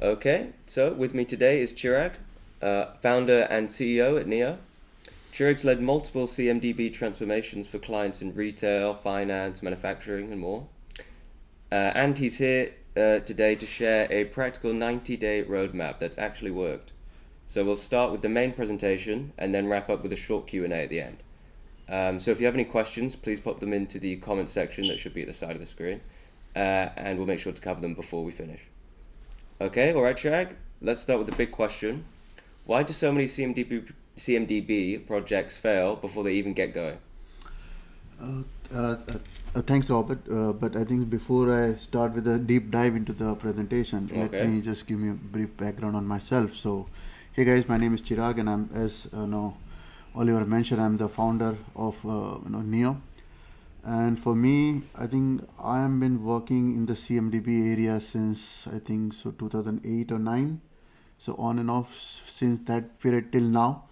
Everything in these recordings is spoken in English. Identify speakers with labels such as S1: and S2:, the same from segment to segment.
S1: Okay, so with me today is Chirag, founder and CEO at Neyo. Chirag's led multiple CMDB transformations for clients in retail, finance, manufacturing, and more. And he's here today to share a practical 90-day roadmap that's actually worked. So we'll start with the main presentation and then wrap up with a short Q&A at the end. So if you have any questions, please pop them into the comment section that should be at the side of the screen, and we'll make sure to cover them before we finish. Okay, all right, Chirag. Let's start with the big question. Why do so many CMDB projects fail before they even get going?
S2: Uh, uh, Thanks, Robert. But I think before I start with a deep dive into the presentation, let
S1: Okay.
S2: me just give me a brief background on myself. So, hey guys, my name is Chirag, and I'm, as Oliver mentioned, I'm the founder of Neo. And for me, I think I have been working in the CMDB area since I think so 2008 or 9. So on and off since that period till now.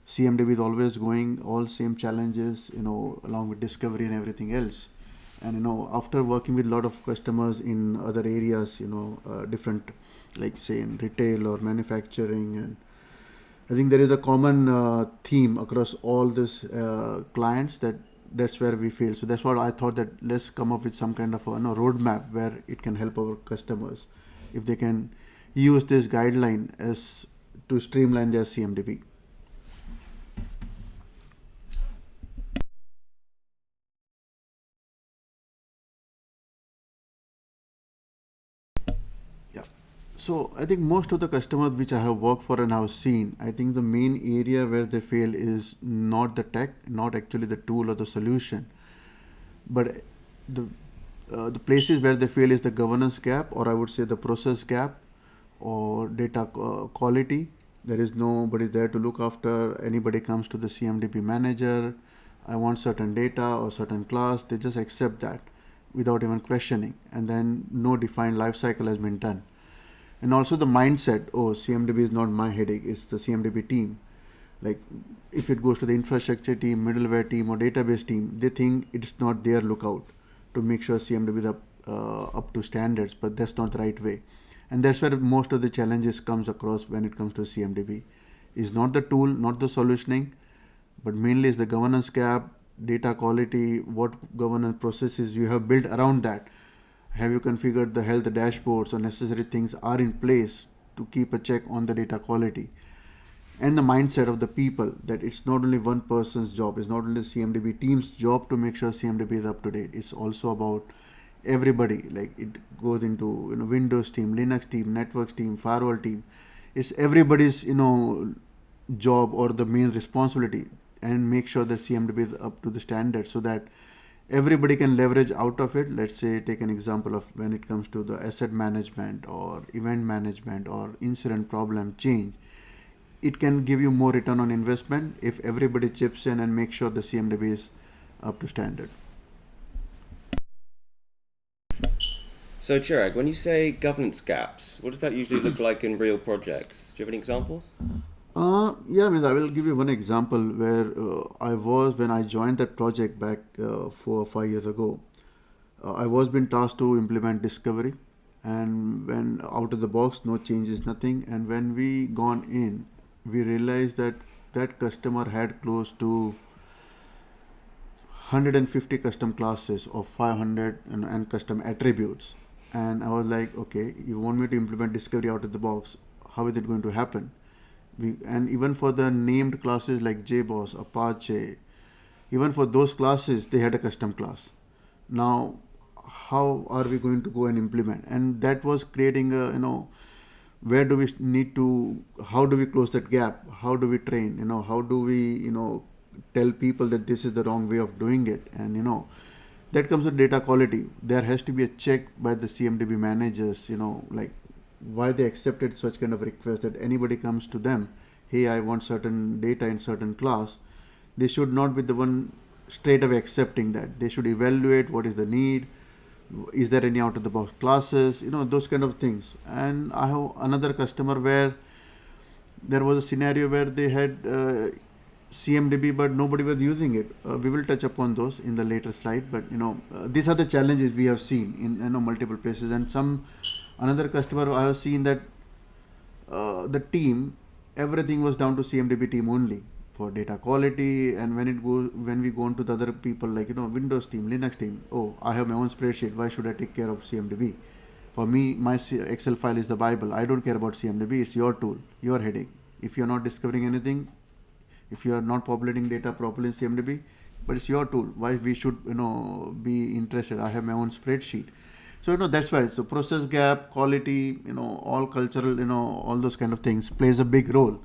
S2: CMDB is always going, all same challenges, along with discovery and everything else. And after working with a lot of customers in other areas, different, like say in retail or manufacturing, and I think there is a common theme across all these clients that's where we fail. So that's what I thought, that let's come up with some kind of a roadmap where it can help our customers if they can use this guideline as to streamline their CMDB. Yeah. So I think most of the customers which I have worked for and have seen, I think the main area where they fail is not the tech, not actually the tool or the solution, but the the places where they fail is the governance gap, or I would say the process gap, or data quality. There is nobody there to look after. Anybody comes to the CMDB manager, I want certain data or certain class, they just accept that without even questioning, and then no defined life cycle has been done. And also the mindset, oh, CMDB is not my headache, it's the CMDB team. Like if it goes to the infrastructure team, middleware team, or database team, they think it's not their lookout to make sure CMDB is up to standards, but that's not the right way. And that's where most of the challenges comes across when it comes to CMDB. Is not the tool, not the solutioning, but mainly is the governance gap, data quality, what governance processes you have built around that. Have you configured the health dashboards, or necessary things are in place to keep a check on the data quality? And the mindset of the people, that it's not only one person's job, it's not only CMDB team's job to make sure CMDB is up to date. It's also about everybody. Like it goes into Windows team, Linux team, networks team, firewall team. It's everybody's job or the main responsibility, and make sure that CMDB is up to the standard so that everybody can leverage out of it. Let's say take an example of when it comes to the asset management or event management or incident problem change, it can give you more return on investment if everybody chips in and make sure the CMDB is up to standard.
S1: So, Chirag, when you say governance gaps, what does that usually look like in real projects? Do you have any examples?
S2: Yeah, I mean, I will give you one example where I was when I joined that project back 4 or 5 years ago. I was been tasked to implement discovery, and when out of the box, no changes, nothing. And when we gone in, we realized that that customer had close to 150 custom classes of 500 and custom attributes. And I was like, okay, you want me to implement discovery out of the box? How is it going to happen? And even for the named classes like JBoss, Apache, even for those classes, they had a custom class. Now, how are we going to go and implement? And that was creating a, where do we need to, how do we close that gap? How do we train? How do we, tell people that this is the wrong way of doing it? And, that comes with data quality. There has to be a check by the CMDB managers, like why they accepted such kind of request, that anybody comes to them, hey, I want certain data in certain class. They should not be the one straight away accepting that. They should evaluate what is the need, is there any out of the box classes, those kind of things. And I have another customer where there was a scenario where they had CMDB but nobody was using it. We will touch upon those in the later slide, but these are the challenges we have seen in multiple places. And some another customer I have seen that the team, everything was down to CMDB team only for data quality. And when we go on to the other people, like Windows team, Linux team, oh, I have my own spreadsheet, why should I take care of CMDB? For me, my Excel file is the Bible. I don't care about CMDB. It's your tool, your headache. If you're not discovering anything, if you are not populating data properly in CMDB, but it's your tool. Why we should be interested? I have my own spreadsheet. So that's why. So process gap, quality, all cultural, all those kind of things plays a big role.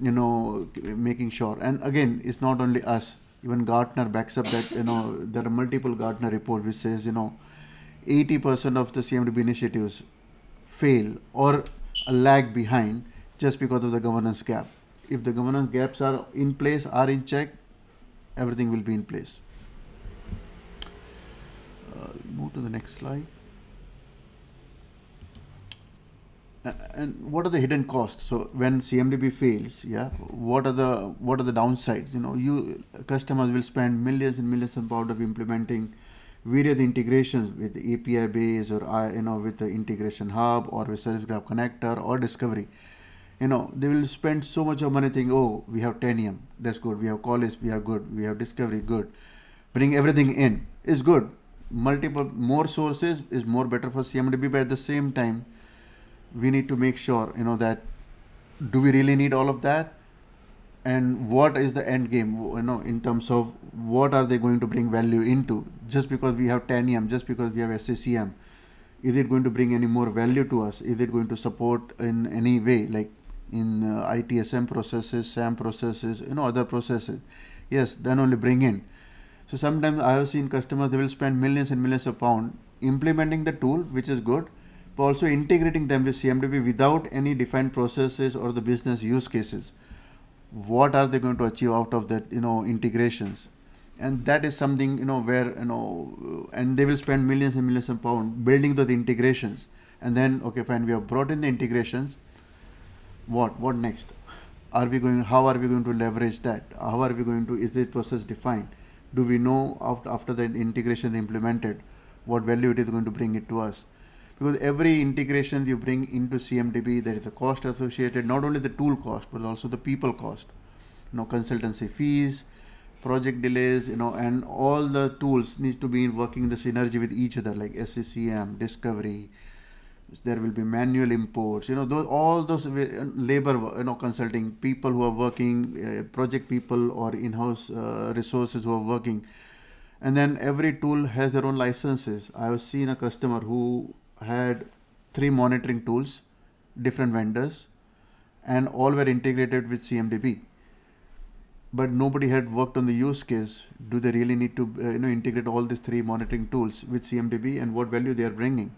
S2: Making sure. And again, it's not only us. Even Gartner backs up that. There are multiple Gartner reports which says 80% of the CMDB initiatives fail or lag behind just because of the governance gap. If the governance gaps are in place, are in check, everything will be in place. Move to the next slide. And what are the hidden costs? So when CMDB fails, what are the downsides? Customers will spend millions and millions of pounds of implementing various integrations with the API base or with the integration hub or with Service Graph connector or discovery. They will spend so much of money thinking, oh, we have Tenium, that's good. We have Qualys, we are good. We have Discovery, good. Bring everything in is good. More sources is more better for CMDB, but at the same time, we need to make sure, that do we really need all of that? And what is the end game, in terms of what are they going to bring value into? Just because we have Tanium, just because we have SCCM, is it going to bring any more value to us? Is it going to support in any way, like in ITSM processes, SAM processes, other processes? Yes, then only bring in. So sometimes I have seen customers, they will spend millions and millions of pounds implementing the tool, which is good, but also integrating them with CMDB without any defined processes or the business use cases. What are they going to achieve out of that, integrations? And that is something, where, and they will spend millions and millions of pounds building those integrations. And then, okay, fine, we have brought in the integrations. What next? How are we going to leverage that? How are we going to, is the process defined? Do we know after the integration is implemented, what value it is going to bring it to us? Because every integration you bring into CMDB, there is a cost associated, not only the tool cost, but also the people cost. Consultancy fees, project delays, and all the tools need to be working in the synergy with each other, like SCCM, Discovery. There will be manual imports, all those labor, consulting people who are working, project people or in-house resources who are working. And then every tool has their own licenses. I have seen a customer who had 3 monitoring tools, different vendors, and all were integrated with CMDB. But nobody had worked on the use case. Do they really need to integrate all these 3 monitoring tools with CMDB, and what value they are bringing?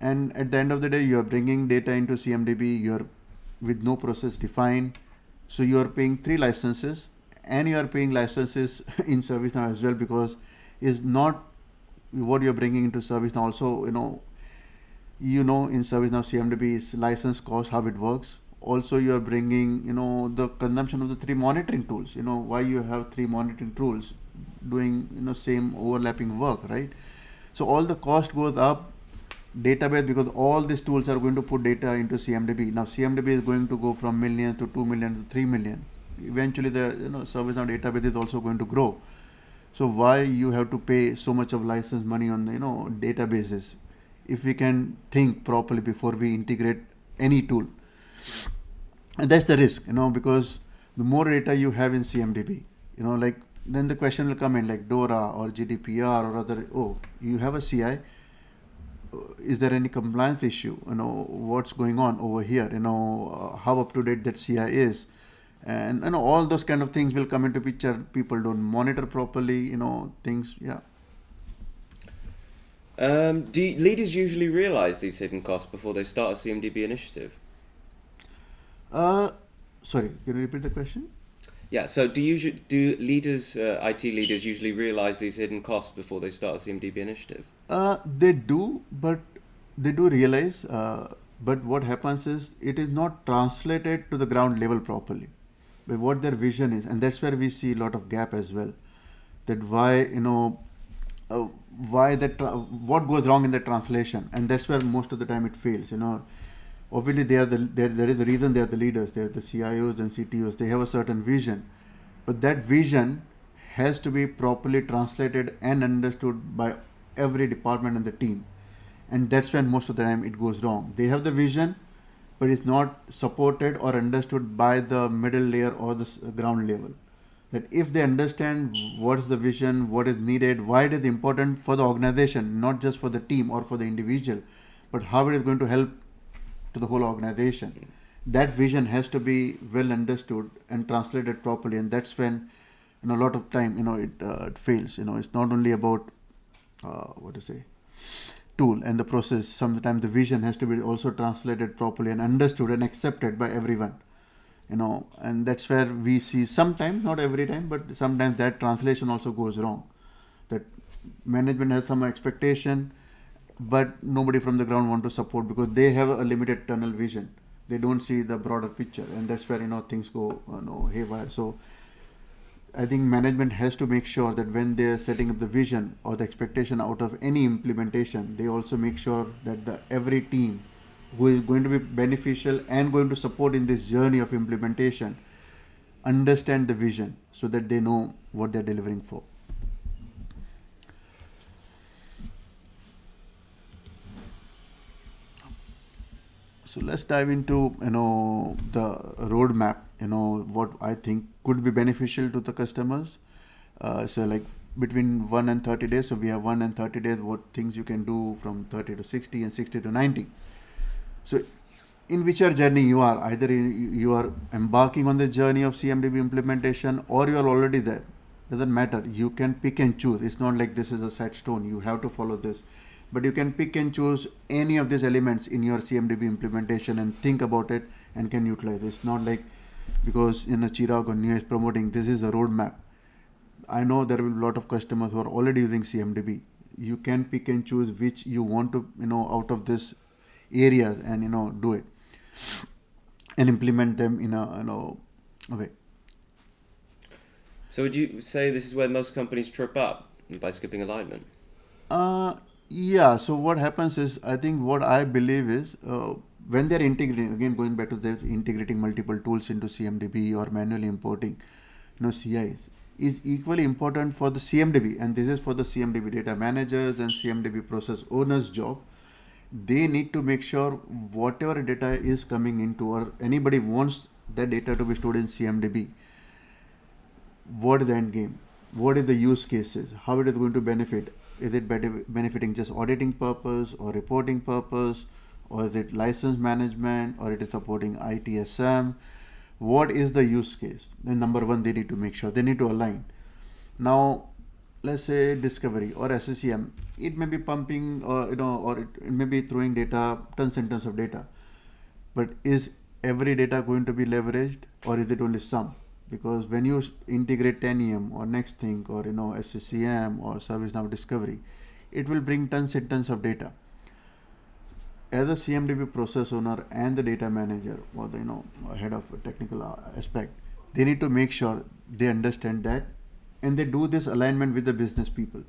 S2: And at the end of the day, you are bringing data into CMDB, you're with no process defined. So you are paying 3 licenses, and you are paying licenses in ServiceNow as well, because is not what you're bringing into ServiceNow. Also, in ServiceNow CMDB is license cost, how it works. Also, you are bringing, the consumption of the 3 monitoring tools. Why you have 3 monitoring tools doing, same overlapping work, right? So all the cost goes up. Database, because all these tools are going to put data into CMDB. Now CMDB is going to go from million to 2 million to 3 million. Eventually the ServiceNow database is also going to grow. So why you have to pay so much of license money on the databases, if we can think properly before we integrate any tool? And that's the risk, because the more data you have in CMDB, then the question will come in, like DORA or GDPR or other. Oh, you have a CI. Is there any compliance issue? What's going on over here? How up to date that CI is, and all those kind of things will come into picture. People don't monitor properly, things. Yeah.
S1: Do leaders usually realize these hidden costs before they start a CMDB initiative?
S2: Sorry, can you repeat the question?
S1: Yeah. So do leaders, IT leaders, usually realize these hidden costs before they start a CMDB initiative?
S2: They do, but they do realize. But what happens is it is not translated to the ground level properly, by what their vision is, and that's where we see a lot of gap as well. That why what goes wrong in the translation, and that's where most of the time it fails. Obviously, there is a reason they are the leaders. They are the CIOs and CTOs. They have a certain vision, but that vision has to be properly translated and understood by every department and the team. And that's when most of the time it goes wrong. They have the vision, but it's not supported or understood by the middle layer or the ground level. That if they understand what is the vision, what is needed, why it is important for the organization, not just for the team or for the individual, but how it is going to help to the whole organization. That vision has to be well understood and translated properly, and that's when, a lot of time, it fails. It's not only about what to say, tool and the process. Sometimes the vision has to be also translated properly and understood and accepted by everyone. And that's where we see sometimes, not every time, but sometimes that translation also goes wrong. That management has some expectation, but nobody from the ground want to support because they have a limited tunnel vision. They don't see the broader picture, and that's where things go haywire. So I think management has to make sure that when they are setting up the vision or the expectation out of any implementation, they also make sure that the every team who is going to be beneficial and going to support in this journey of implementation understand the vision so that they know what they're delivering for. So let's dive into the roadmap. What I think could be beneficial to the customers. So like between 1 and 30 days. So we have 1 and 30 days. What things you can do from 30 to 60 and 60 to 90. So in whichever journey you are, either you are embarking on the journey of CMDB implementation or you are already there. Doesn't matter. You can pick and choose. It's not like this is a set stone. You have to follow this. But you can pick and choose any of these elements in your CMDB implementation and think about it and can utilize it. It's not like because Chirag or Neyo is promoting this is a roadmap. I know there will be a lot of customers who are already using CMDB. You can pick and choose which you want to out of this areas and do it and implement them in a way.
S1: So would you say this is where most companies trip up by skipping alignment?
S2: Yeah, so what happens is, I think what I believe is when they're integrating, again going back to this, integrating multiple tools into CMDB or manually importing CIs is equally important for the CMDB, and this is for the CMDB data managers and CMDB process owners job. They need to make sure whatever data is coming into, or anybody wants that data to be stored in CMDB, what is the end game, what is the use cases, how it is going to benefit. Is it benefiting just auditing purpose or reporting purpose, or is it license management, or it is supporting ITSM? What is the use case? Then number one, they need to make sure, they need to align. Now, let's say discovery or SCCM, it may be pumping or it may be throwing data, tons and tons of data. But is every data going to be leveraged, or is it only some? Because when you integrate 10EM or Nexthink or SCCM or ServiceNow Discovery, it will bring tons and tons of data. As a CMDB process owner and the data manager or the head of a technical aspect, they need to make sure they understand that and they do this alignment with the business people.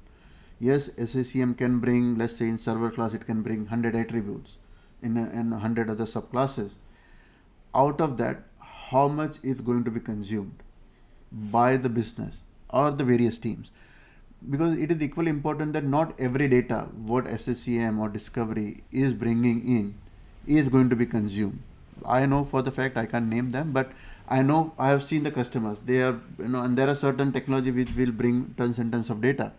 S2: Yes, SCCM can bring, let's say in server class, it can bring 100 attributes in 100 other subclasses. Out of that, how much is going to be consumed by the business or the various teams? Because it is equally important that not every data what SCCM or Discovery is bringing in is going to be consumed. I know for the fact, I can't name them, but I know I have seen the customers. They are and there are certain technology which will bring tons and tons of data,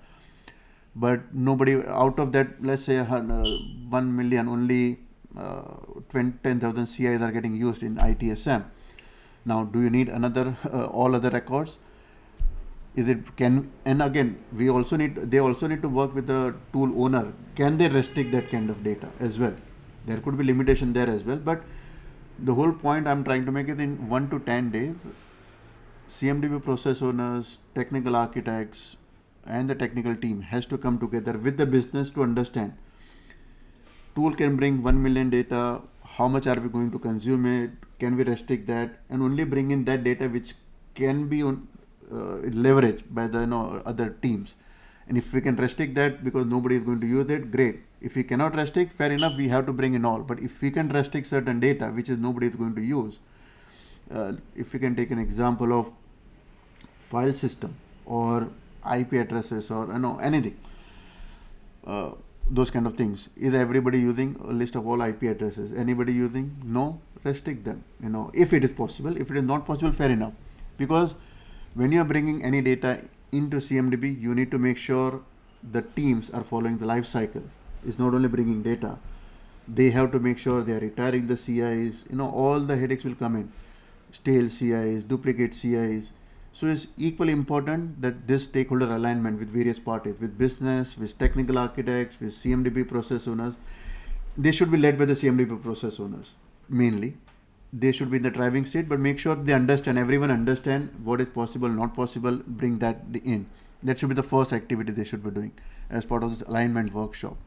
S2: but nobody out of that, let's say 1 million, only 10,000 CIs are getting used in ITSM. Now, do you need another all other records? Is it can, and again they also need to work with the tool owner. Can they restrict that kind of data as well? There could be limitation there as well, but the whole point I'm trying to make is in 1 to 10 days, CMDB process owners, technical architects, and the technical team has to come together with the business to understand. Tool can bring 1 million data. How much are we going to consume it? Can we restrict that and only bring in that data which can be leveraged by the other teams? And if we can restrict that because nobody is going to use it, great. If we cannot restrict, fair enough, we have to bring in all. But if we can restrict certain data which is nobody is going to use, if we can take an example of file system or IP addresses or anything, those kind of things. Is everybody using a list of all IP addresses? Anybody using? No, restrict them. If it is possible. If it is not possible, fair enough. Because when you are bringing any data into CMDB, you need to make sure the teams are following the life cycle. It's not only bringing data. They have to make sure they are retiring the CIs. All the headaches will come in. Stale CIs, duplicate CIs. So it's equally important that this stakeholder alignment with various parties, with business, with technical architects, with CMDB process owners, they should be led by the CMDB process owners mainly. They should be in the driving seat, but make sure they understand, everyone understand what is possible, not possible, bring that in. That should be the first activity they should be doing as part of this alignment workshop.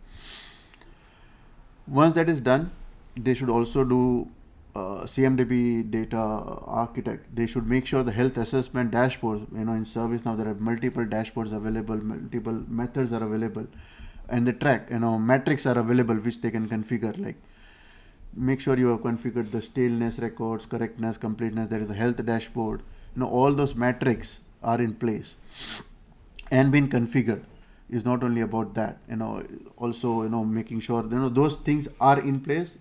S2: Once that is done, they should also do CMDB data architect. They should make sure the health assessment dashboards, in ServiceNow there are multiple dashboards available, multiple methods are available, and the track, metrics are available which they can configure. Like, make sure you have configured the staleness records, correctness, completeness. There is a health dashboard. All those metrics are in place and been configured. Is not only about that. Also making sure those things are in place.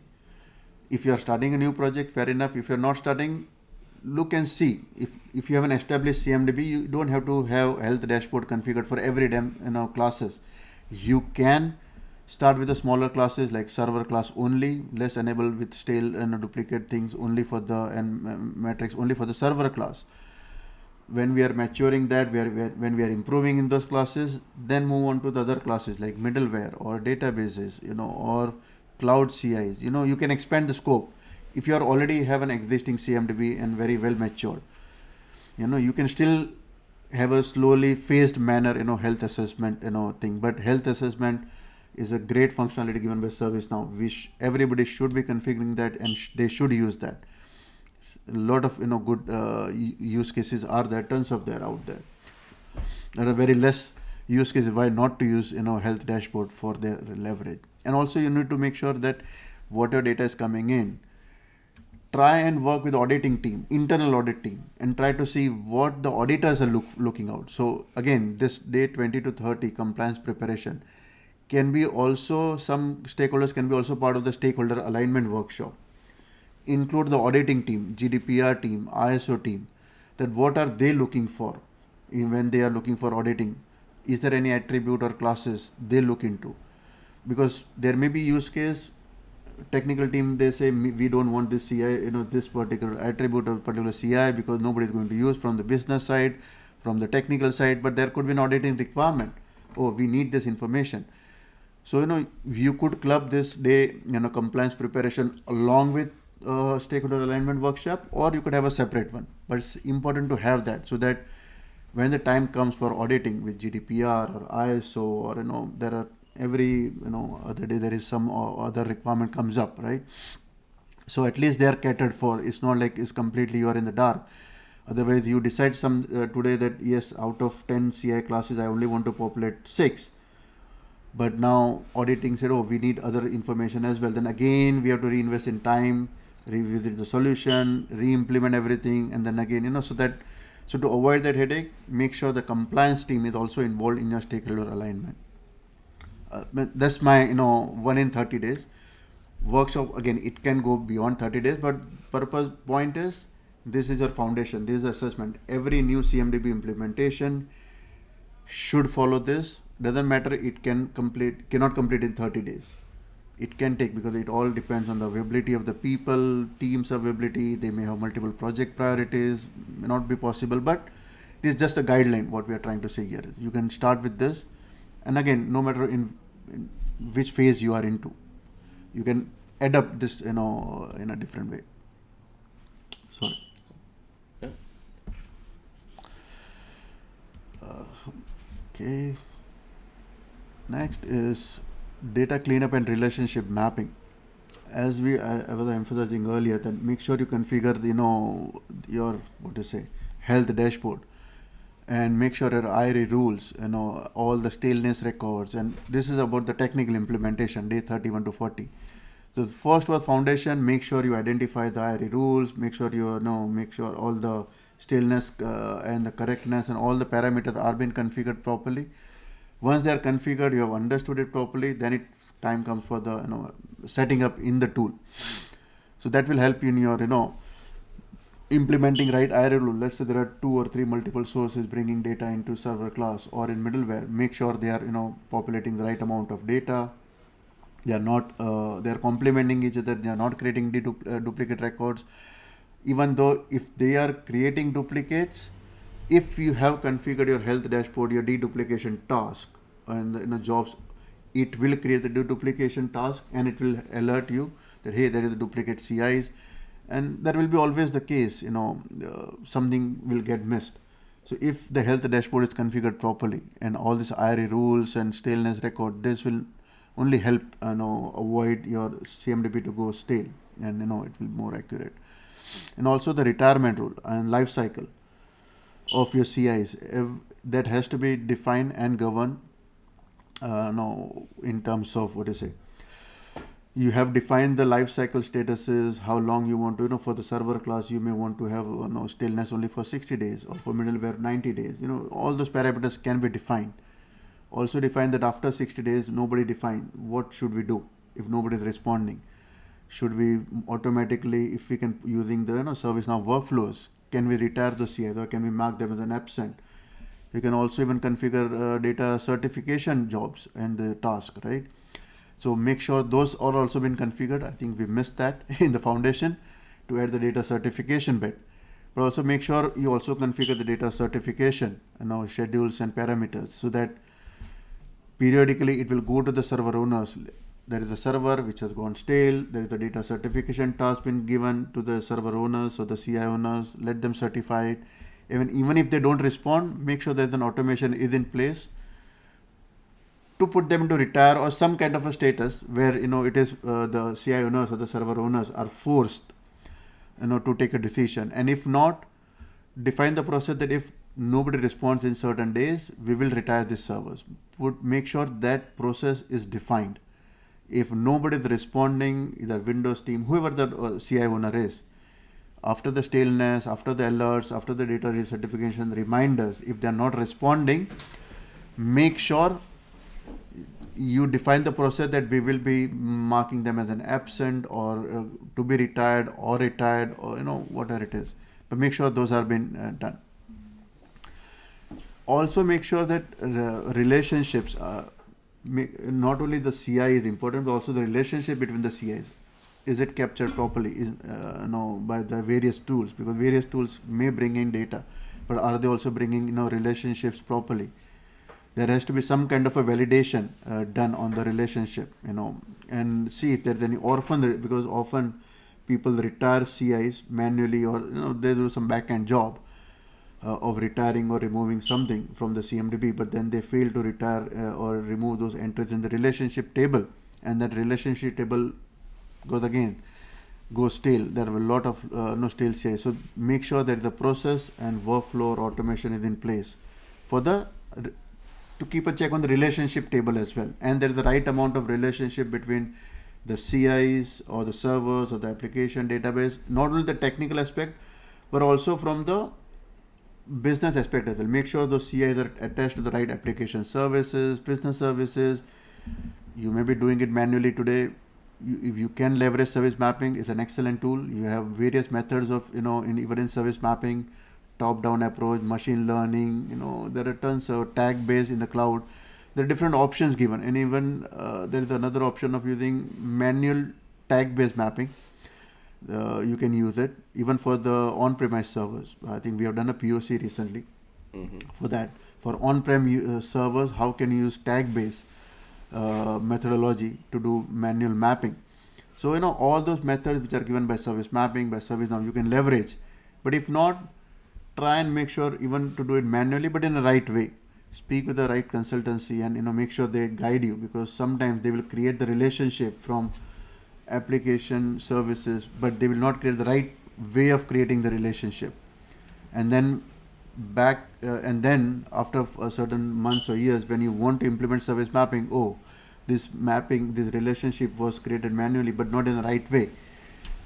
S2: If you are starting a new project, fair enough. If you are not starting, look and see. If you have an established CMDB, you don't have to have health dashboard configured for every damn classes. You can start with the smaller classes like server class only. Let's enable with stale and duplicate things only for the metrics only for the server class. When we are maturing that, when we are improving in those classes, then move on to the other classes like middleware or databases, or cloud CIs. You can expand the scope. If you are already have an existing CMDB and very well matured, you can still have a slowly phased manner, health assessment, thing. But health assessment is a great functionality given by ServiceNow, which everybody should be configuring that, and they should use that. A lot of good use cases are there, tons of there out there. There are very less use cases why not to use health dashboard for their leverage. And also you need to make sure that whatever data is coming in, try and work with auditing team, internal audit team, and try to see what the auditors are looking out. So again, this day 20 to 30 compliance preparation can be also, some stakeholders can be also part of the stakeholder alignment workshop. Include the auditing team, GDPR team, ISO team, that what are they looking for when they are looking for auditing. Is there any attribute or classes they look into? Because there may be use case, technical team, they say we don't want this CI, this particular attribute of particular CI because nobody is going to use from the business side, from the technical side, but there could be an auditing requirement. Oh, we need this information. So, you could club this day, compliance preparation along with stakeholder alignment workshop, or you could have a separate one. But it's important to have that so that when the time comes for auditing with GDPR or ISO, or there are every other day there is some other requirement comes up, right? So at least they are catered for. It's not like it's completely you are in the dark. Otherwise you decide some today that yes, out of 10 CI classes I only want to populate 6, but now auditing said, oh, we need other information as well. Then again we have to reinvest in time, revisit the solution, re-implement everything, and then again so to avoid that headache, make sure the compliance team is also involved in your stakeholder alignment. That's my 1 in 30 days workshop. Again, it can go beyond 30 days, but point is, this is your foundation, this is assessment. Every new CMDB implementation should follow this. Doesn't matter, it cannot complete in 30 days. It can take, because it all depends on the availability of the people, teams availability. They may have multiple project priorities, may not be possible, but this is just a guideline. What we are trying to say here is you can start with this, and again, no matter in which phase you are into, you can adapt this in a different way. Sorry.
S1: Yeah.
S2: Okay. Next is data cleanup and relationship mapping. As I was emphasizing earlier, that make sure you configure your health dashboard. and make sure your IRE rules, all the staleness records, and this is about the technical implementation, day 31 to 40. So the first was foundation. Make sure you identify the IRE rules. Make sure make sure all the staleness and the correctness and all the parameters are being configured properly. Once they are configured, you have understood it properly. Then time comes for the setting up in the tool. So that will help you in your implementing right IRE rule. Let's say there are 2 or 3 multiple sources bringing data into server class or in middleware. Make sure they are populating the right amount of data. They are not they are complementing each other. They are not creating duplicate records. Even though if they are creating duplicates, if you have configured your health dashboard, your deduplication task and jobs, it will create the deduplication task and it will alert you that hey, there is a duplicate CIs, and that will be always the case. Something will get missed. So if the health dashboard is configured properly and all these IRE rules and staleness record, this will only help avoid your CMDB to go stale, and it will be more accurate. And also the retirement rule and life cycle of your CIs, that has to be defined and governed. In terms of what is it? You have defined the life cycle statuses, how long you want to, for the server class, you may want to have staleness only for 60 days or for middleware 90 days. All those parameters can be defined. Also define that after 60 days, nobody defined what should we do if nobody is responding. Should we automatically, if we can using the ServiceNow workflows, can we retire the CIs or can we mark them as an absent? You can also even configure data certification jobs and the task, right? So make sure those are also been configured. I think we missed that in the foundation to add the data certification bit. But also make sure you also configure the data certification, schedules and parameters, so that periodically it will go to the server owners. There is a server which has gone stale. There is a data certification task been given to the server owners or the CI owners. Let them certify it. Even if they don't respond, make sure there's an automation is in place to put them to retire or some kind of a status where it is the CI owners or the server owners are forced to take a decision. And if not, define the process that if nobody responds in certain days, we will retire these servers. Make sure that process is defined. If nobody is responding, either Windows team, whoever the CI owner is, after the staleness, after the alerts, after the data recertification reminders, if they are not responding, make sure you define the process that we will be marking them as an absent or to be retired or whatever it is. But make sure those are being done. Also make sure that relationships, not only the CI is important, but also the relationship between the CIs. Is it captured properly by the various tools? Because various tools may bring in data, but are they also bringing relationships properly? There has to be some kind of a validation done on the relationship, and see if there's any orphan, because often people retire CIs manually or they do some back-end job of retiring or removing something from the CMDB, but then they fail to retire or remove those entries in the relationship table, and that relationship table goes stale. There are a lot of stale CIs. So make sure that the process and workflow or automation is in place for to keep a check on the relationship table as well, and there is the right amount of relationship between the CIs or the servers or the application database, not only the technical aspect but also from the business aspect as well. Make sure those CIs are attached to the right application services, business services. You may be doing it manually today. If you can leverage service mapping, it's an excellent tool. You have various methods of even in service mapping, top-down approach, machine learning. There are tons of tag-based in the cloud. There are different options given, and even there is another option of using manual tag-based mapping. You can use it even for the on-premise servers. I think we have done a POC recently for that. For on-prem servers, how can you use tag-based methodology to do manual mapping? So all those methods which are given by service mapping, by ServiceNow, you can leverage. But if not, try and make sure even to do it manually, but in the right way. Speak with the right consultancy and make sure they guide you, because sometimes they will create the relationship from application services, but they will not create the right way of creating the relationship. And then back and then after a certain months or years when you want to implement service mapping, oh, this mapping, this relationship was created manually but not in the right way.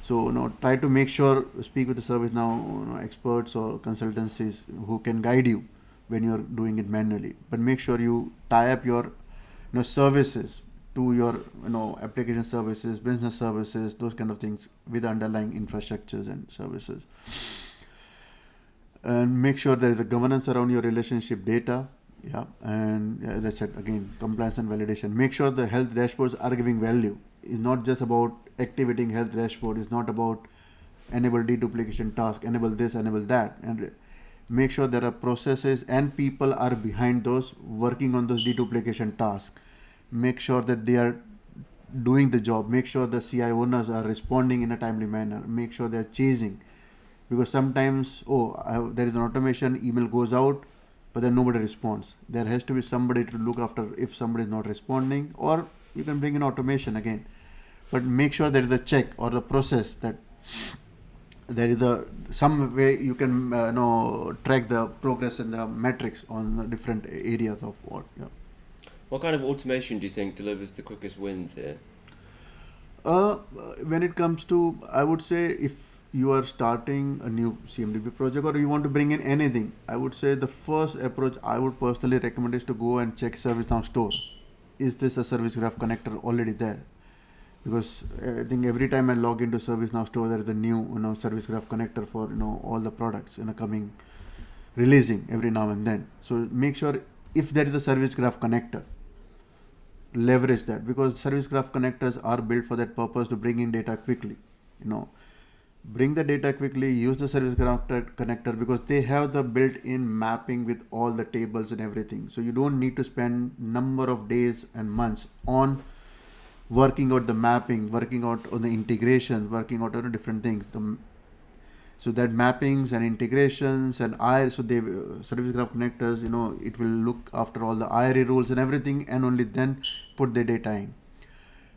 S2: So try to make sure, speak with the ServiceNow experts or consultancies who can guide you when you're doing it manually. But make sure you tie up your services to your application services, business services, those kind of things with underlying infrastructures and services. And make sure there is a governance around your relationship data. Yeah, and as I said again, compliance and validation. Make sure the health dashboards are giving value. It's not just about activating health dashboard. It's not about enable deduplication task, enable this, enable that, and make sure there are processes and people are behind those working on those deduplication tasks. Make sure that they are doing the job. Make sure the CI owners are responding in a timely manner. Make sure they are chasing, because sometimes there is an automation, email goes out, but then nobody responds. There has to be somebody to look after if somebody is not responding, or you can bring in automation again, but make sure there is a check or the process that there is some way you can track the progress and the metrics on the different areas of what. Yeah.
S1: What kind of automation do you think delivers the quickest wins here?
S2: When it comes to, I would say, if you are starting a new CMDB project or you want to bring in anything, I would say the first approach I would personally recommend is to go and check ServiceNow store. Is this a Service Graph connector already there? Because I think every time I log into ServiceNow store, there is a new Service Graph connector for all the products coming, releasing every now and then. So make sure if there is a Service Graph connector, leverage that, because Service Graph connectors are built for that purpose, to bring in data quickly. Bring the data quickly, use the Service Graph connector, because they have the built-in mapping with all the tables and everything. So you don't need to spend number of days and months on working out the mapping, working out on the integrations, working out on different things. So that mappings and integrations and so they Service Graph connectors, it will look after all the IRA rules and everything, and only then put the data in.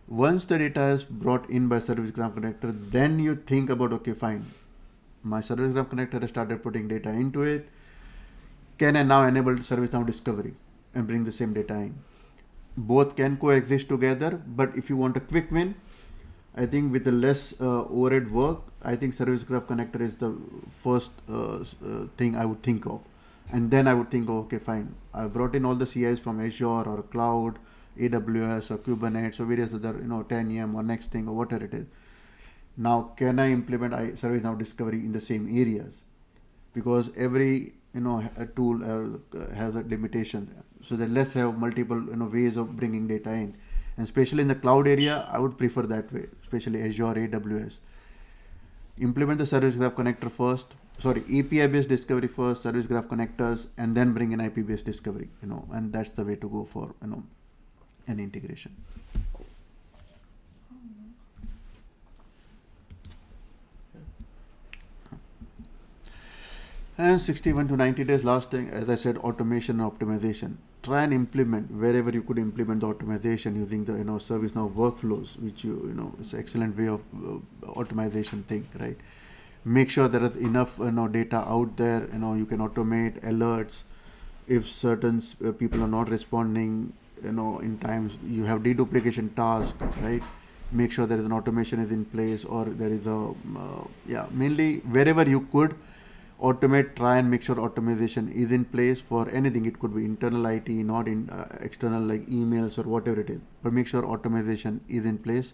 S2: Once the data is brought in by Service Graph connector, then you think about, okay, fine, my Service Graph connector has started putting data into it. Can I now enable ServiceNow Discovery and bring the same data in? Both can coexist together, but if you want a quick win, I think with the less overhead work, I think Service Graph connector is the first thing I would think of. And then I would think, okay, fine, I brought in all the CIs from Azure or cloud, AWS or Kubernetes or various other, 10EM or next thing or whatever it is. Now, can I implement ServiceNow Discovery in the same areas? Because every a tool has a limitation, so that let's have multiple ways of bringing data in, and especially in the cloud area, I would prefer that way, especially Azure, AWS. Implement the Service Graph connector first, API based discovery first, Service Graph connectors, and then bring in IP based discovery, and that's the way to go for an integration. And 61 to 90 days, last thing, as I said, automation and optimization. Try and implement wherever you could implement the automation using the ServiceNow workflows, which it's an excellent way of automation thing, right? Make sure there is enough data out there. You can automate alerts if certain people are not responding. In times you have deduplication task, right? Make sure there is an automation is in place, or there is mainly wherever you could automate, try and make sure automation is in place for anything. It could be internal IT, not in external like emails or whatever it is, but make sure automation is in place.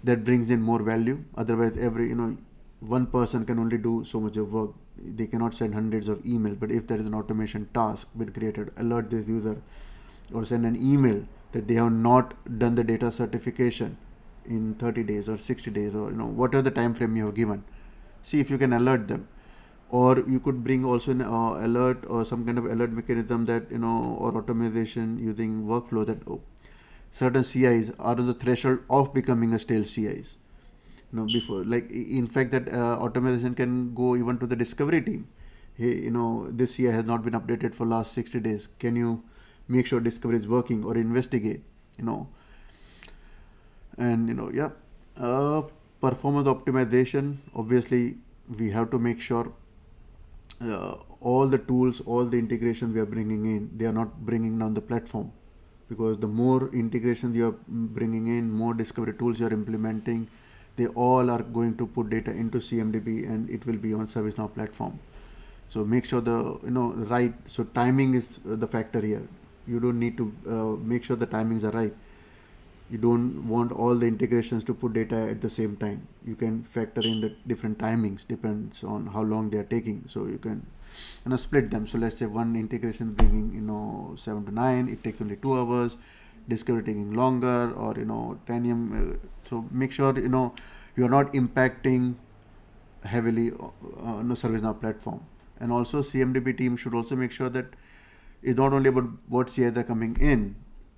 S2: That brings in more value. Otherwise, one person can only do so much of work. They cannot send hundreds of emails, but if there is an automation task been created, alert this user or send an email that they have not done the data certification in 30 days or 60 days or whatever the time frame you have given. See if you can alert them. Or you could bring also an alert or some kind of alert mechanism that or automation using workflow that certain CIs are on the threshold of becoming a stale CIs. Before, like in fact, that automation can go even to the discovery team. Hey, this CI has not been updated for last 60 days. Can you make sure discovery is working, or investigate? And performance optimization. Obviously, we have to make sure all the tools, all the integrations we are bringing in, they are not bringing down the platform, because the more integrations you are bringing in, more discovery tools you are implementing, they all are going to put data into CMDB and it will be on ServiceNow platform. So make sure the right. So timing is the factor here. You don't need to make sure the timings are right. You don't want all the integrations to put data at the same time. You can factor in the different timings, depends on how long they are taking. So you can split them. So let's say one integration is bringing 7 to 9, it takes only 2 hours. Discovery taking longer, or Tanium. So make sure you are not impacting heavily ServiceNow platform. And also CMDB team should also make sure that it's not only about what CIs are coming in.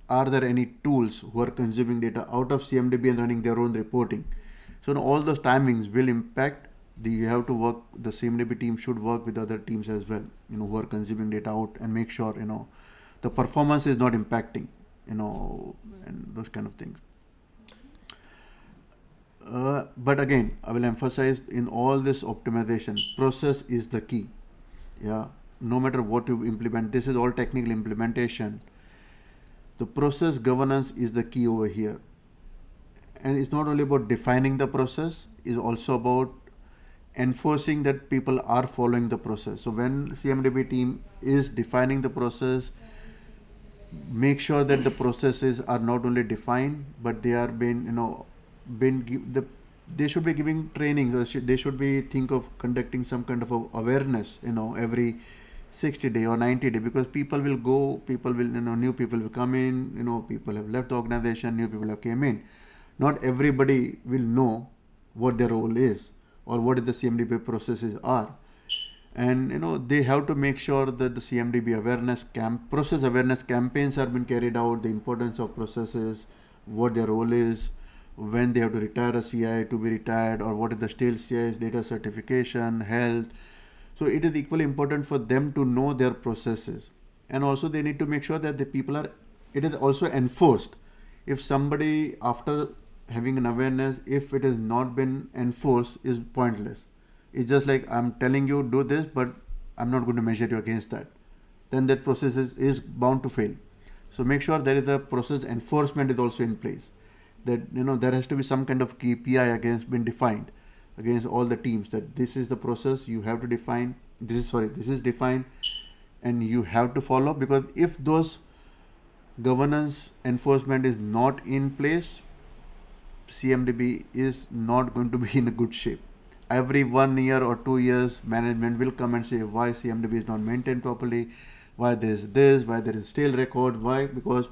S2: Are there any tools who are consuming data out of CMDB and running their own reporting? So all those timings will impact. You have to work. The CMDB team should work with other teams as well, who are consuming data out, and make sure the performance is not impacting, and those kind of things. But again, I will emphasize, in all this optimization, process is the key. Yeah, no matter what you implement, this is all technical implementation. The process governance is the key over here. And it's not only about defining the process, it's also about enforcing that people are following the process. So when CMDB team is defining the process, make sure that the processes are not only defined, but they are they should be giving trainings, or they should be think of conducting some kind of awareness, every 60 day or 90 day, because people will go, people will, new people will come in, people have left the organization, new people have came in. Not everybody will know what their role is or what the CMDB processes are. And they have to make sure that the CMDB process awareness campaigns are being carried out, the importance of processes, what their role is, when they have to retire a CI to be retired, or what is the stale CI's data certification, health. So it is equally important for them to know their processes. And also they need to make sure that it is also enforced. If somebody, after having an awareness, if it has not been enforced, is pointless. It's just like, I'm telling you do this, but I'm not going to measure you against that. Then that process is bound to fail. So make sure there is a process enforcement is also in place. That there has to be some kind of KPI been defined against all the teams, that this is the process you have to define. This is defined, and you have to follow. Because if those governance enforcement is not in place, CMDB is not going to be in a good shape. Every 1 year or 2 years, management will come and say why CMDB is not maintained properly, why there is this, why there is stale record, why? Because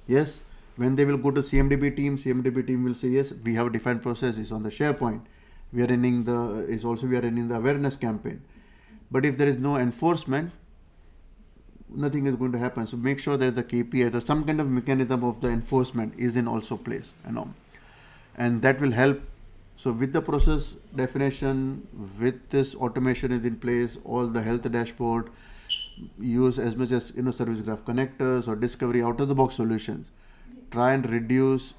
S2: yes, when they will go to CMDB team will say, yes, we have a defined process, it's on the SharePoint. We are running the awareness campaign. But if there is no enforcement, nothing is going to happen. So make sure there is a KPI, or some kind of mechanism of the enforcement is in also place, and that will help. So with the process definition, with this automation is in place, all the health dashboard, use as much as service graph connectors or discovery out of the box solutions. Try and reduce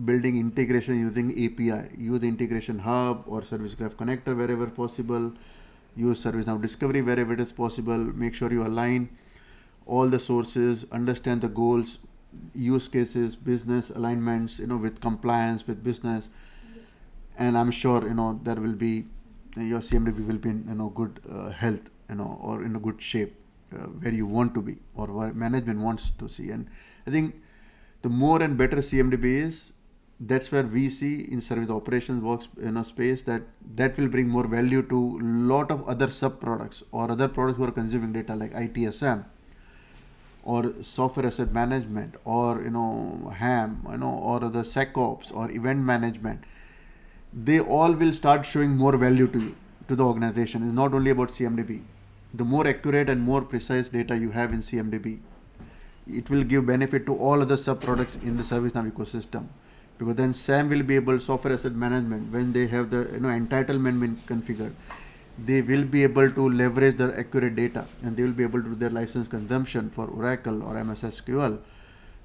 S2: building integration using API. Use integration hub or service graph connector wherever possible. Use ServiceNow Discovery wherever it is possible. Make sure you align all the sources, understand the goals, use cases, business alignments, with compliance, with business. And I'm sure, there will be, your CMDB will be in good health, or in a good shape, where you want to be, or where management wants to see. And I think the more and better CMDB is, that's where we see in service operations works space, that will bring more value to lot of other sub products or other products who are consuming data, like ITSM or software asset management, or HAM, or the SecOps or event management. They all will start showing more value to the organization. It's not only about CMDB. The more accurate and more precise data you have in CMDB, it will give benefit to all other sub products in the ServiceNow ecosystem. Because then SAM will be able, software asset management, when they have the entitlement been configured, they will be able to leverage their accurate data, and they will be able to do their license consumption for Oracle or MS SQL.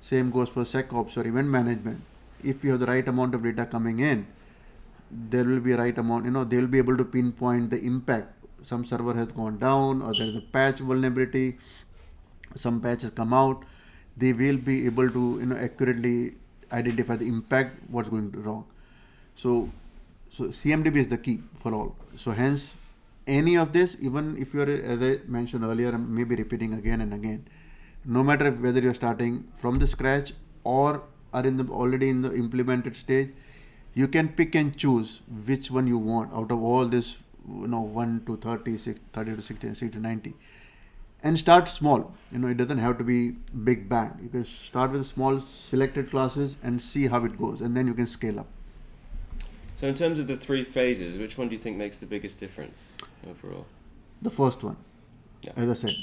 S2: Same goes for SecOps or event management. If you have the right amount of data coming in, there will be a right amount, they will be able to pinpoint the impact some server has gone down or there is a patch vulnerability, some patches come out, they will be able to accurately identify the impact, what's going wrong. So CMDB is the key for all. So hence any of this, even if you are, as I mentioned earlier, I'm maybe repeating again and again, no matter whether you're starting from the scratch or are in the already in the implemented stage, you can pick and choose which one you want out of all this 1 to 30, 30 to 60, 60 to 90, and start small. It doesn't have to be big bang. You can start with small selected classes and see how it goes, and then you can scale up.
S1: So in terms of the 3 phases, which one do you think makes the biggest difference overall?
S2: The first one,
S1: Yeah.
S2: as I said,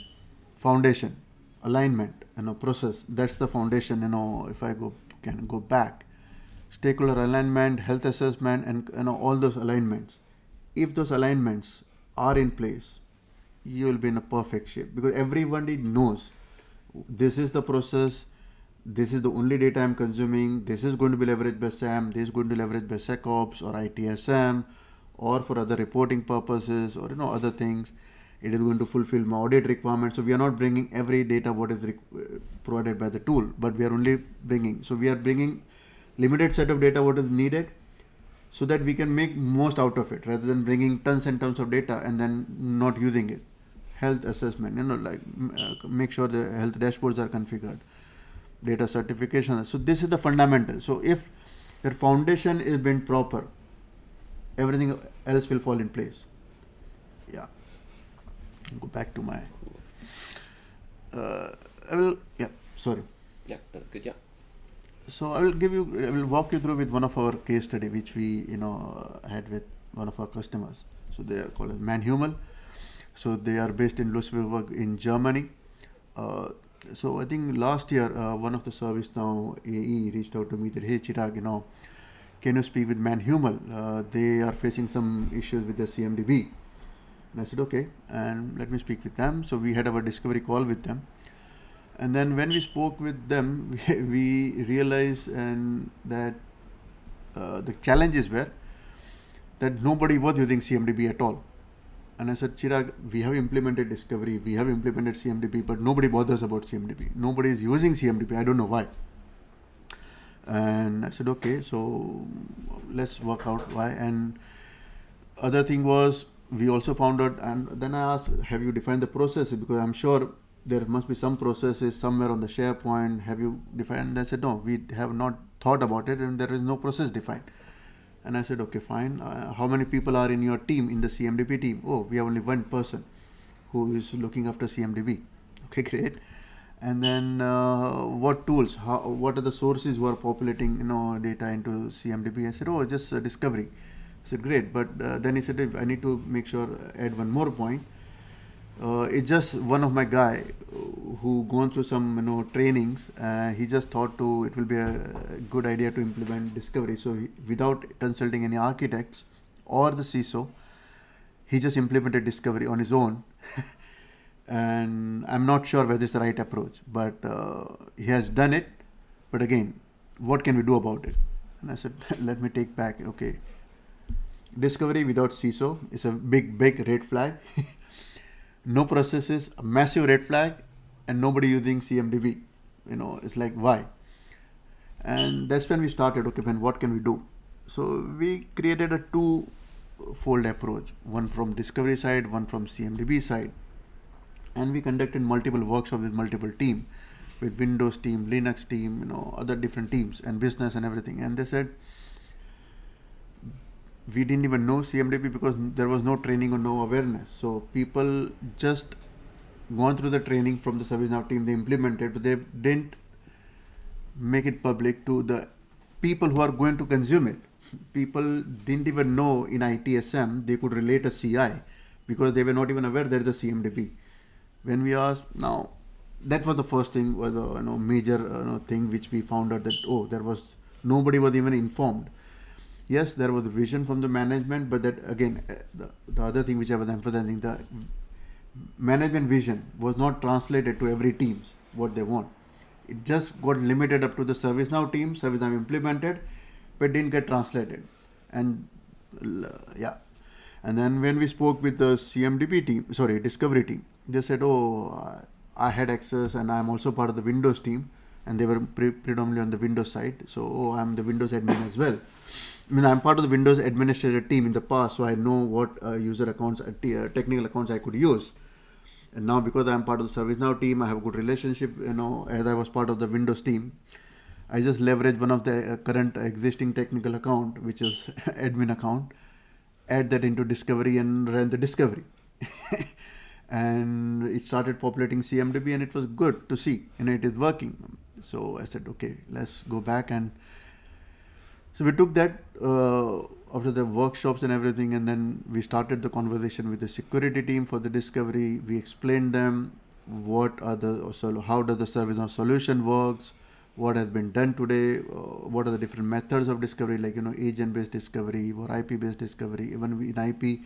S2: foundation, alignment, process. That's the foundation. If I can go back, stakeholder alignment, health assessment, and all those alignments. If those alignments are in place, you will be in a perfect shape, because everybody knows this is the process, this is the only data I'm consuming, this is going to be leveraged by SAM, this is going to be leveraged by SecOps or ITSM or for other reporting purposes or other things. It is going to fulfill my audit requirements. So we are not bringing every data what is provided by the tool, but we are only bringing. So we are bringing limited set of data what is needed, so that we can make most out of it, rather than bringing tons and tons of data and then not using it. Health assessment, make sure the health dashboards are configured, data certification. So this is the fundamental. So if your foundation is been proper, everything else will fall in place. Yeah. Go back to my. Sorry.
S1: Yeah, that's good. Yeah.
S2: So I will walk you through with one of our case study which we had with one of our customers. So they are called as Manhumal. So they are based in Luxembourg in Germany. So I think last year one of the ServiceNow AE reached out to me that, hey Chirag, can you speak with Manhumal? They are facing some issues with their CMDB. And I said okay, and let me speak with them. So we had our discovery call with them. And then when we spoke with them, we realized that the challenges were that nobody was using CMDB at all. And I said, Chirag, we have implemented Discovery, we have implemented CMDB, but nobody bothers about CMDB. Nobody is using CMDB. I don't know why. And I said, okay, so let's work out why. And other thing was, we also found out, and then I asked, have you defined the processes? Because I'm sure there must be some processes somewhere on the SharePoint. Have you defined? And they said, no, we have not thought about it, and there is no process defined. And I said, okay, fine. How many people are in your team, in the CMDB team? Oh, we have only one person who is looking after CMDB. Okay, great. And then what tools? What are the sources who are populating data into CMDB? I said, oh, just Discovery. I said, great. But then he said, I need to make sure add one more point. It's just one of my guy who gone through some trainings. He just thought it will be a good idea to implement Discovery. So without consulting any architects or the CISO, he just implemented Discovery on his own. And I'm not sure whether it's the right approach, but he has done it. But again, what can we do about it? And I said, let me take back. Okay, Discovery without CISO is a big red flag. No processes, a massive red flag, and nobody using CMDB. It's like, why? And that's when we started, okay, what can we do? So we created a two-fold approach, one from Discovery side, one from CMDB side. And we conducted multiple workshops with multiple teams, with Windows team, Linux team, other different teams, and business and everything. And they said, we didn't even know CMDB because there was no training or no awareness. So people just gone through the training from the ServiceNow team, they implemented, but they didn't make it public to the people who are going to consume it. People didn't even know in ITSM they could relate a CI because they were not even aware there is a CMDB. When we asked, now that was the first thing, was a major thing which we found out that nobody was even informed. Yes, there was a vision from the management, but that again, the other thing which I was emphasizing, the management vision was not translated to every teams what they want. It just got limited up to the ServiceNow team, ServiceNow implemented, but didn't get translated. And And then when we spoke with the Discovery team, they said, oh, I had access and I'm also part of the Windows team. And they were predominantly on the Windows side. So, oh, I'm the Windows admin as well. I mean, I'm part of the Windows administrator team in the past, so I know what user accounts, technical accounts I could use. And now because I'm part of the ServiceNow team, I have a good relationship, as I was part of the Windows team. I just leverage one of the current existing technical account, which is admin account, add that into Discovery and run the Discovery. And it started populating CMDB and it was good to see, it is working. So I said, okay, let's go back. And so we took that after the workshops and everything, and then we started the conversation with the security team for the Discovery. We explained them how does the ServiceNow solution works, what has been done today, what are the different methods of discovery, like agent-based discovery or IP-based discovery. Even in IP,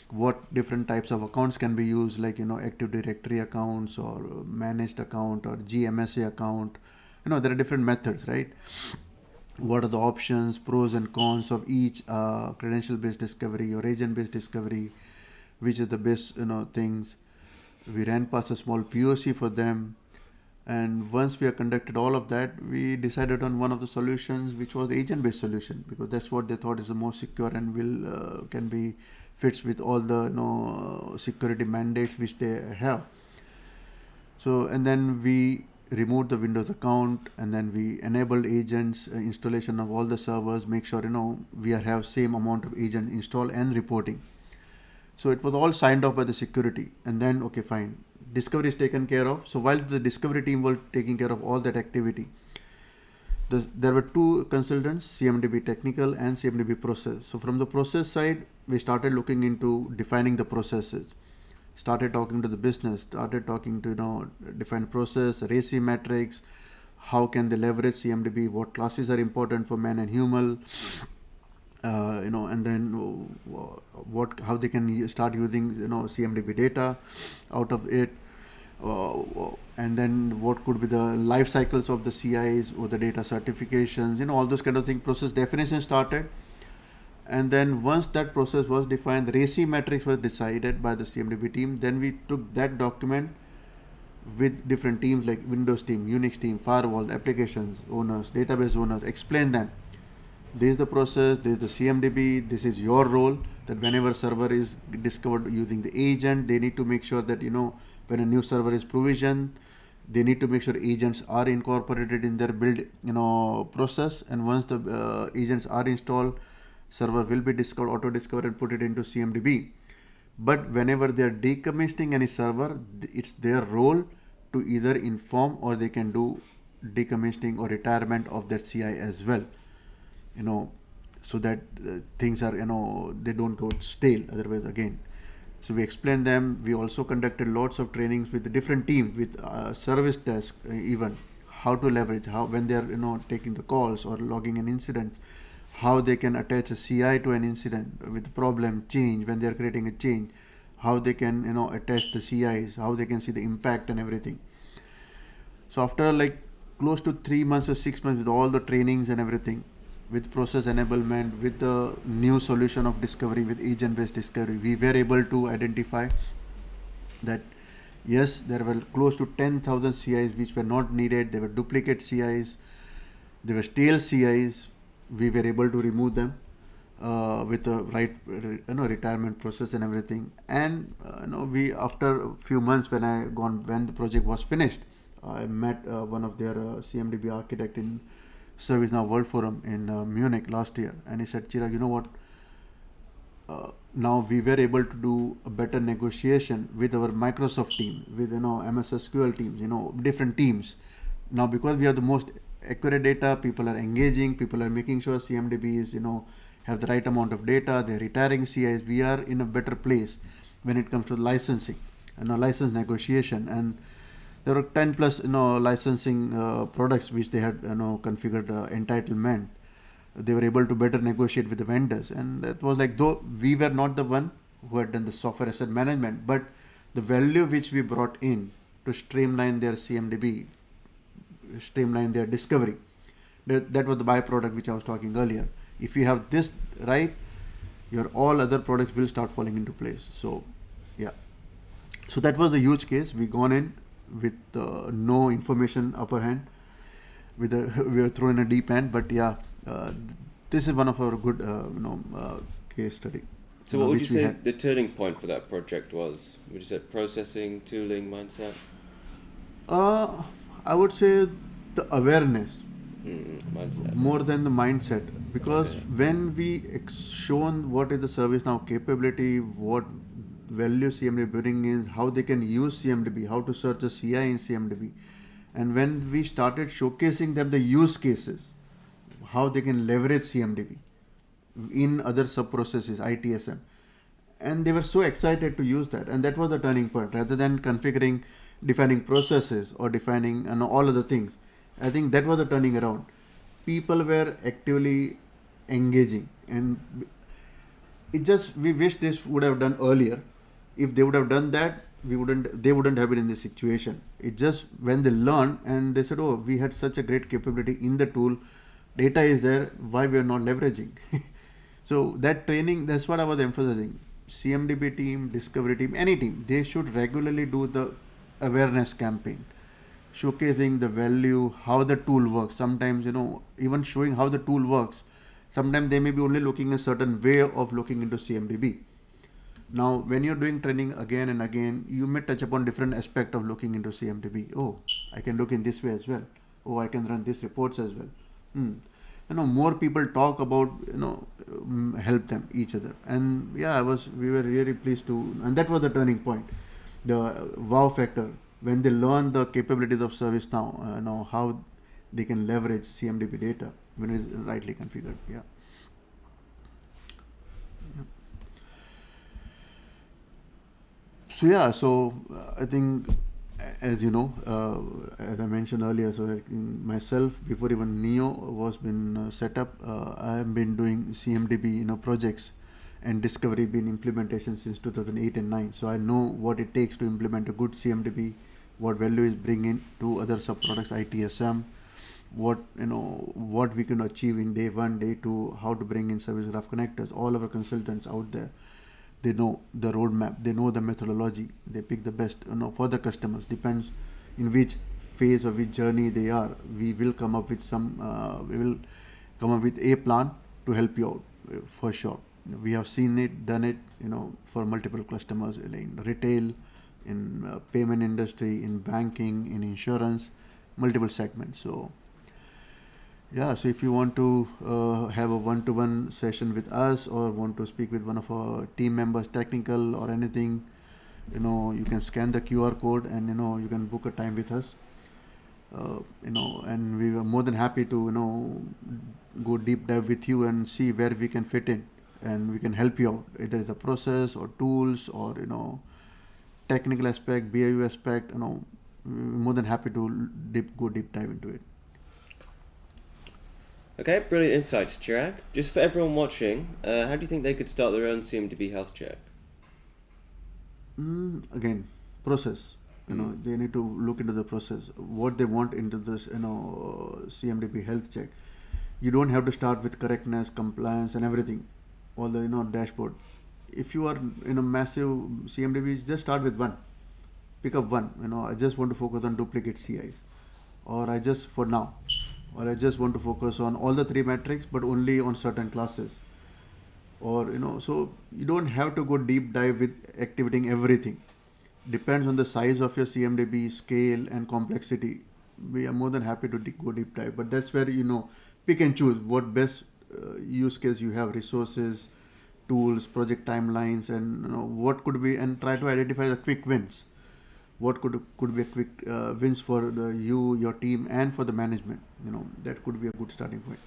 S2: what different types of accounts can be used, like Active Directory accounts or managed account or GMSA account. There are different methods, right? What are the options, pros and cons of each credential-based discovery or agent-based discovery, which is the best things. We ran past a small POC for them, and once we have conducted all of that, we decided on one of the solutions, which was the agent-based solution, because that's what they thought is the most secure and can be fits with all the security mandates which they have. So, and then we removed the Windows account, and then we enabled agents installation of all the servers, make sure we have same amount of agents installed and reporting. So it was all signed off by the security, and then okay, fine, discovery is taken care of. So while the discovery team was taking care of all that activity, there were two consultants, CMDB technical and CMDB process. So from the process side, we started looking into defining the processes, started talking to the business, started talking to define process, RACI metrics, how can they leverage CMDB, what classes are important for man and human, and then how they can start using CMDB data out of it, and then what could be the life cycles of the CIs or the data certifications, all those kind of things. Process definition started. And then once that process was defined, the RACI metrics was decided by the CMDB team. Then we took that document with different teams like Windows team, Unix team, firewall, applications owners, database owners, explain them. This is the process, this is the CMDB, this is your role, that whenever server is discovered using the agent, they need to make sure that, when a new server is provisioned, they need to make sure agents are incorporated in their build, process. And once the agents are installed, server will be discovered, auto-discovered and put it into CMDB. But whenever they are decommissioning any server, it's their role to either inform or they can do decommissioning or retirement of that CI as well. So that things are, they don't go stale otherwise again. So we explained them. We also conducted lots of trainings with the different teams, with service desk, even how to leverage, how when they are taking the calls or logging an incident, how they can attach a CI to an incident with problem change when they are creating a change, how they can attach the CIs, how they can see the impact and everything. So after like close to 3 months or 6 months with all the trainings and everything, with process enablement, with the new solution of discovery, with agent-based discovery, we were able to identify that yes, there were close to 10,000 CIs which were not needed. They were duplicate CIs, they were stale CIs. We were able to remove them with the right retirement process and everything. And we, after a few months, when the project was finished, I met one of their CMDB architect in ServiceNow World Forum in Munich last year, and he said, Chirag, you know what, now we were able to do a better negotiation with our Microsoft team, with MS SQL teams, different teams. Now because we have the most accurate data, people are engaging, people are making sure CMDB is have the right amount of data, they're retiring CIs. We are in a better place when it comes to licensing and license negotiation. And there were 10 plus licensing products which they had configured entitlement. They were able to better negotiate with the vendors, and that was like, though we were not the one who had done the software asset management, but the value which we brought in to streamline their CMDB, streamline their discovery, that was the byproduct which I was talking earlier. If you have this right, your all other products will start falling into place. So, yeah. So that was a huge case. We gone in with no information upper hand. With we were thrown in a deep end, but yeah, this is one of our good case study.
S1: So what would you say the turning point for that project was? Would you say processing, tooling, mindset?
S2: I would say the awareness
S1: Mindset.
S2: more than the mindset, because when we shown what is the ServiceNow capability, what value CMDB bring in, how they can use CMDB, how to search the CI in CMDB, and when we started showcasing them the use cases, how they can leverage CMDB in other sub processes, ITSM, and they were so excited to use that, and that was the turning point. Rather than configuring, defining processes or defining all other things, I think that was the turning around. People were actively engaging, and it just, we wish this would have done earlier. If they would have done that, they wouldn't have been in this situation. It just, when they learned and they said, oh, we had such a great capability in the tool, data is there, why we are not leveraging? So that training, that's what I was emphasizing. CMDB team, discovery team, any team, they should regularly do the awareness campaign, showcasing the value, how the tool works. Sometimes, even showing how the tool works. Sometimes they may be only looking a certain way of looking into CMDB. Now, when you're doing training again and again, you may touch upon different aspect of looking into CMDB. Oh, I can look in this way as well. Oh, I can run these reports as well. More people talk about, help them each other. And yeah, we were really pleased to, and that was the turning point, the wow factor, when they learn the capabilities of ServiceNow, how they can leverage CMDB data when it is rightly configured. Yeah. So I think, as you know, as I mentioned earlier, so myself, before even Neyo was been set up, I have been doing CMDB, projects and discovery been implementation since 2008 and 9. So I know what it takes to implement a good CMDB, what value is bringing to other sub products, ITSM, what we can achieve in day 1, day 2, how to bring in service graph connectors. All our consultants out there, they know the roadmap, they know the methodology, they pick the best for the customers. Depends in which phase of which journey they are. We will come up with a plan to help you out, for sure. We have seen it, done it, for multiple customers in retail, in payment industry, in banking, in insurance, multiple segments. So yeah, so if you want to have a one-to-one session with us, or want to speak with one of our team members, technical or anything, you can scan the QR code and you can book a time with us. And we are more than happy to go deep dive with you and see where we can fit in, and we can help you out, either it's a process or tools or technical aspect, BAU aspect. We're more than happy to go deep dive into it.
S1: Okay, brilliant insights, Chirag. Just for everyone watching, how do you think they could start their own CMDB health check?
S2: Again, process. They need to look into the process, what they want into this, CMDB health check. You don't have to start with correctness, compliance, and everything, all the dashboard. If you are in a massive CMDB, just start with one. Pick up one. I just want to focus on duplicate CIs, or I just want to focus on all the 3 metrics, but only on certain classes. Or so you don't have to go deep dive with activating everything. Depends on the size of your CMDB, scale and complexity. We are more than happy to go deep dive, but that's where pick and choose what best use case you have, resources, tools, project timelines, and what could be, and try to identify the quick wins. What could be a quick wins for your team, and for the management. That could be a good starting point.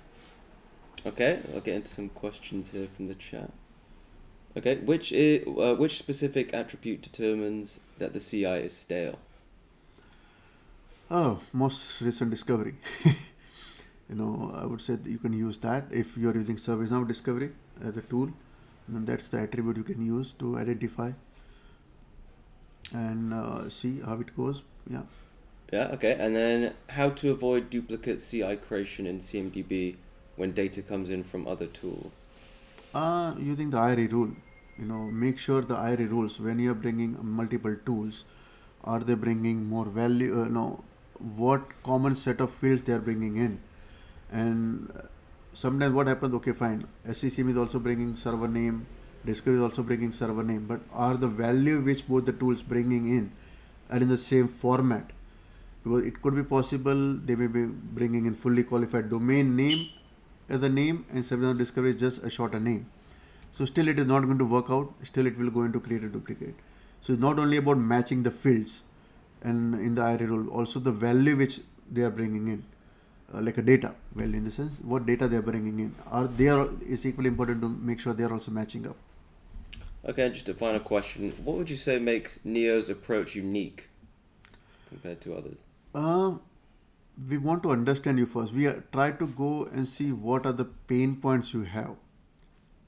S1: Okay, I'll get into some questions here from the chat. Okay, which specific attribute determines that the CI is stale?
S2: Oh, most recent discovery. I would say that you can use that if you are using ServiceNow Discovery as a tool. And that's the attribute you can use to identify and see how it goes. Yeah.
S1: Yeah, okay. And then how to avoid duplicate CI creation in CMDB when data comes in from other tools?
S2: Using the IRE rule, make sure the IRE rules when you are bringing multiple tools, are they bringing more value? What common set of fields they are bringing in, and sometimes what happens? Okay, fine. SCCM is also bringing server name, Discovery is also bringing server name, but are the value which both the tools bringing in are in the same format? Because it could be possible they may be bringing in fully qualified domain name as a name, and ServiceNow Discovery is just a shorter name. So still it is not going to work out. Still it will going to create a duplicate. So it's not only about matching the fields and in the IRA rule, also the value which they are bringing in, like a data value in the sense what data they are bringing in. It's equally important to make sure they are also matching up.
S1: Okay, just a final question. What would you say makes Neo's approach unique compared to others?
S2: We want to understand you first. Try to go and see what are the pain points you have,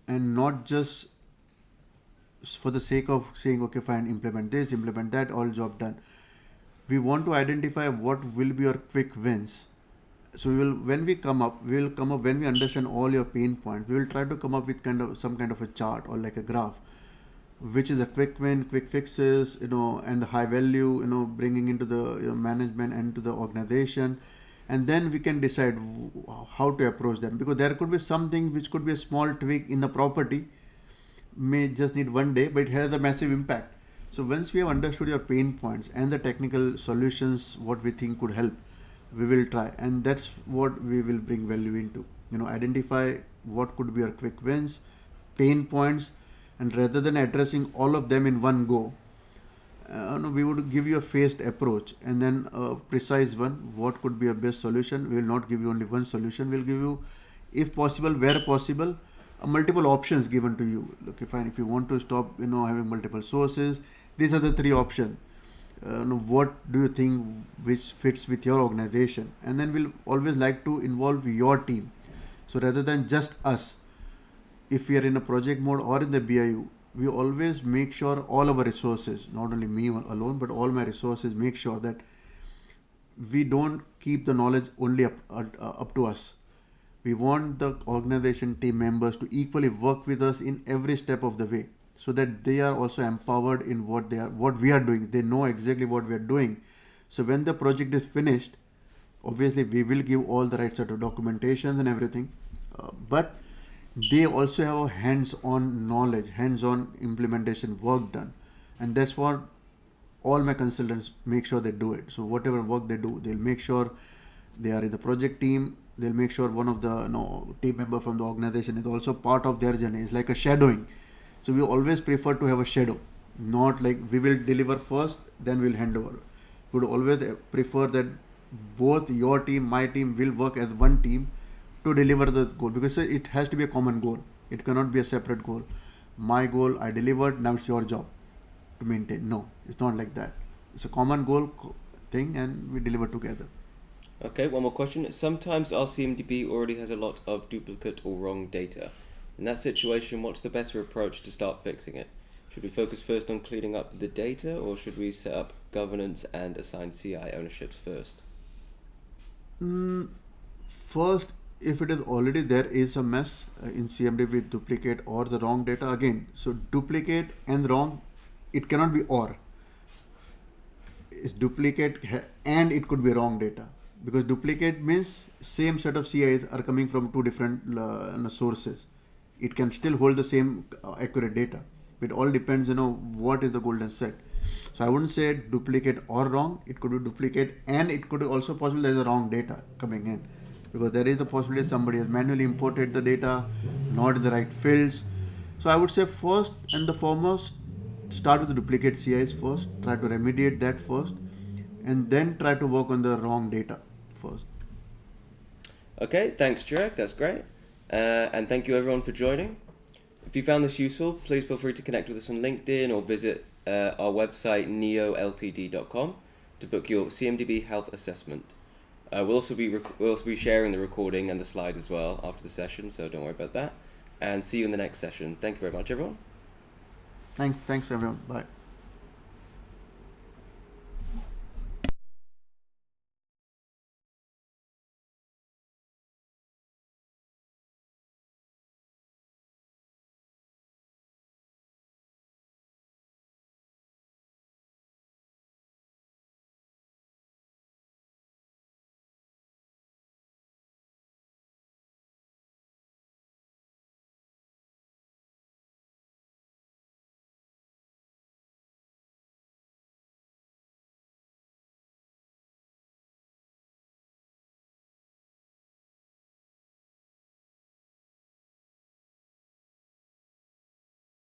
S2: and not just for the sake of saying, okay, fine, implement this, implement that, all job done. We want to identify what will be your quick wins. So when we come up when we understand all your pain points, we will try to come up with some kind of a chart or like a graph, which is a quick win, quick fixes, and the high value, bringing into the management and to the organization, and then we can decide how to approach them, because there could be something which could be a small tweak in the property, may just need one day, but it has a massive impact. So once we have understood your pain points and the technical solutions, what we think could help, we will try, and that's what we will bring value into. Identify what could be your quick wins, pain points, and rather than addressing all of them in one go, no, we would give you a phased approach, and then a precise one. What could be a best solution? We will not give you only one solution. We'll give you, if possible, where possible, multiple options given to you. Okay, fine. If you want to stop, having multiple sources, these are the three options. What do you think which fits with your organization? And then we'll always like to involve your team. So rather than just us, if we are in a project mode or in the BIU, we always make sure all our resources, not only me alone, but all my resources, make sure that we don't keep the knowledge only up to us. We want the organization team members to equally work with us in every step of the way, so that they are also empowered in what we are doing. They know exactly what we are doing. So when the project is finished, obviously we will give all the right sort of documentations and everything, but they also have hands-on knowledge, hands-on implementation work done, and that's what all my consultants make sure they do it. So whatever work they do, they'll make sure they are in the project team. They'll make sure one of the team member from the organization is also part of their journey. It's like a shadowing. So we always prefer to have a shadow, not like we will deliver first, then we'll hand over. We would always prefer that both your team, my team will work as one team to deliver the goal, because it has to be a common goal. It cannot be a separate goal. My goal I delivered, now it's your job to maintain. No, it's not like that. It's a common goal thing, and we deliver together.
S1: Okay, one more question. Sometimes our CMDB already has a lot of duplicate or wrong data. In that situation, what's the better approach to start fixing it? Should we focus first on cleaning up the data, or should we set up governance and assign CI ownerships first?
S2: First, if it is already there is a mess in CMDB with duplicate or the wrong data, again, so duplicate and wrong, it cannot be or. It's duplicate and it could be wrong data, because duplicate means same set of CIs are coming from two different sources. It can still hold the same accurate data. It all depends, what is the golden set. So I wouldn't say duplicate or wrong. It could be duplicate, and it could also possible there's a wrong data coming in, because there is a possibility somebody has manually imported the data, not in the right fields. So I would say first and the foremost, start with the duplicate CIs first, try to remediate that first, and then try to work on the wrong data first.
S1: Okay, thanks, Chirag. That's great. And thank you everyone for joining. If you found this useful, please feel free to connect with us on LinkedIn or visit our website neyoltd.com to book your CMDB health assessment. We'll also be sharing the recording and the slides as well after the session, so don't worry about that. And see you in the next session. Thank you very much, everyone.
S2: Thanks everyone. Bye.